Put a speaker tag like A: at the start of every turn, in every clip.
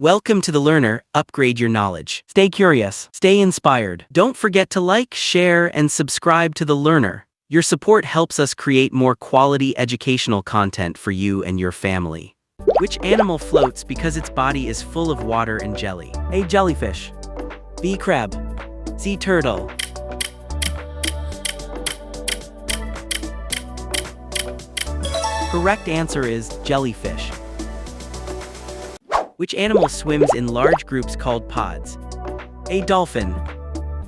A: Welcome to the Learner, upgrade your knowledge. Stay curious, stay inspired. Don't forget to like, share, and subscribe to the Learner. Your support helps us create more quality educational content for you and your family. Which animal floats because its body is full of water and jelly? A. Jellyfish. B. Crab. C. Turtle. Correct answer is jellyfish. Which animal swims in large groups called pods? A. Dolphin.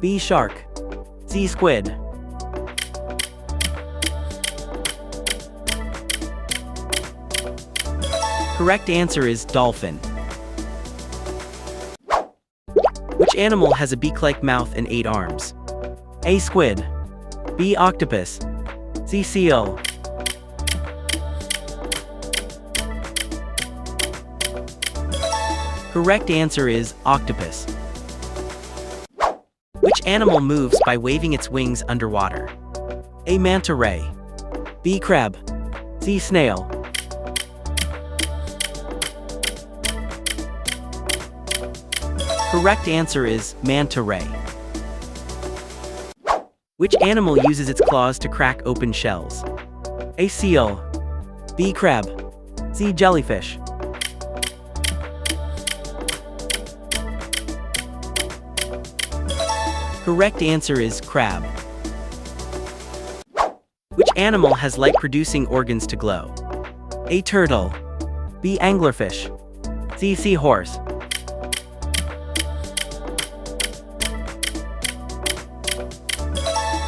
A: B. Shark. C. Squid. Correct answer is dolphin. Which animal has a beak-like mouth and 8 arms? A. Squid. B. Octopus. C. Seal. Correct answer is octopus. Which animal moves by waving its wings underwater? A. Manta ray. B. Crab. C. Snail. Correct answer is manta ray. Which animal uses its claws to crack open shells? A. Seal. B. Crab. C. Jellyfish. Correct answer is crab. Which animal has light-producing organs to glow? A. Turtle. B. Anglerfish. C. Seahorse.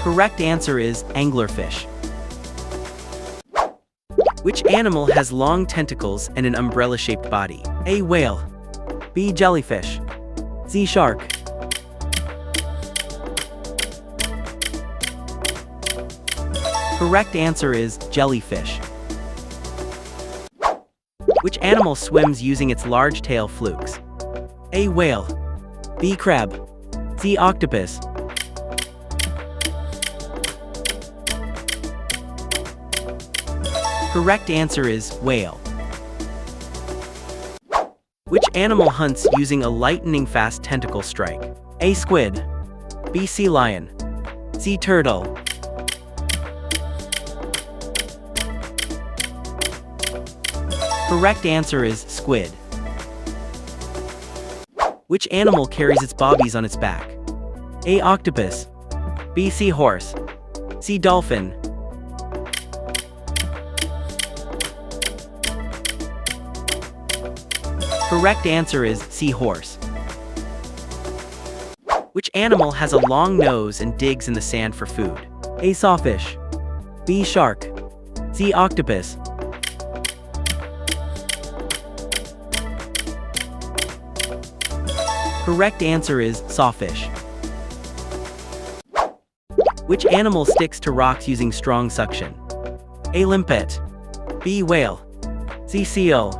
A: Correct answer is anglerfish. Which animal has long tentacles and an umbrella-shaped body? A. Whale. B. Jellyfish. C. Shark. Correct answer is jellyfish. Which animal swims using its large tail flukes? A. Whale. B. Crab. C. Octopus. Correct answer is whale. Which animal hunts using a lightning-fast tentacle strike? A. Squid. B. Sea lion. C. Turtle. Correct answer is squid. Which animal carries its bobbies on its back? A. Octopus. B. Seahorse. C. Dolphin. Correct answer is seahorse. Which animal has a long nose and digs in the sand for food? A. Sawfish. B. Shark. C. Octopus. Correct answer is sawfish. Which animal sticks to rocks using strong suction? A. Limpet. B. Whale. C. Seal.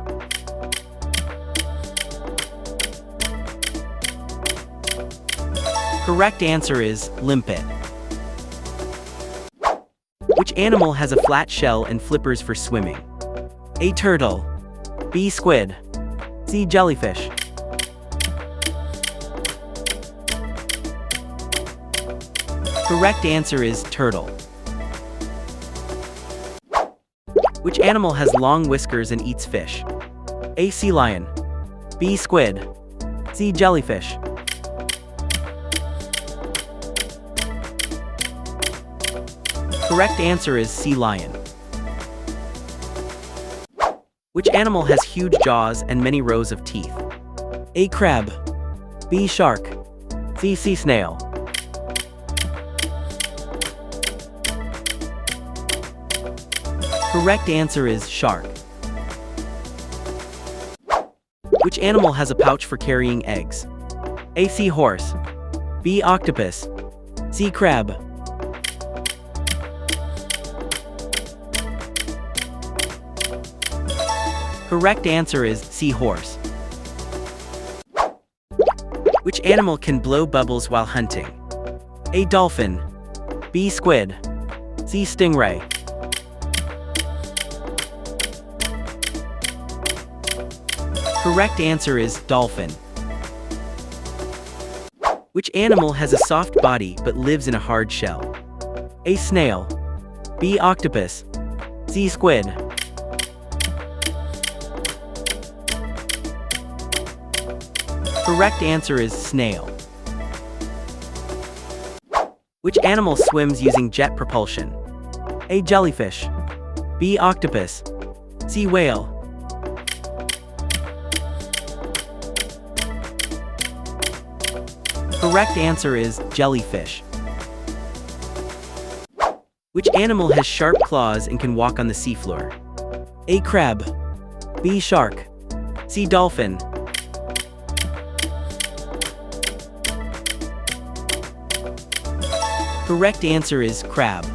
A: Correct answer is limpet. Which animal has a flat shell and flippers for swimming? A. Turtle. B. Squid. C. Jellyfish. Correct answer is turtle. Which animal has long whiskers and eats fish? A. Sea lion. B. Squid. C. Jellyfish. Correct answer is sea lion. Which animal has huge jaws and many rows of teeth? A. Crab. B. Shark. C. Sea snail. Correct answer is shark. Which animal has a pouch for carrying eggs? A. Seahorse. B. Octopus. C. Crab. Correct answer is seahorse. Which animal can blow bubbles while hunting? A. Dolphin. B. Squid. C. Stingray. Correct answer is dolphin. Which animal has a soft body but lives in a hard shell? A. Snail. B. Octopus. C. Squid. Correct answer is snail. Which animal swims using jet propulsion? A. Jellyfish. B. Octopus. C. Whale. Correct answer is jellyfish. Which animal has sharp claws and can walk on the seafloor? A. Crab. B. Shark. C. Dolphin. Correct answer is crab.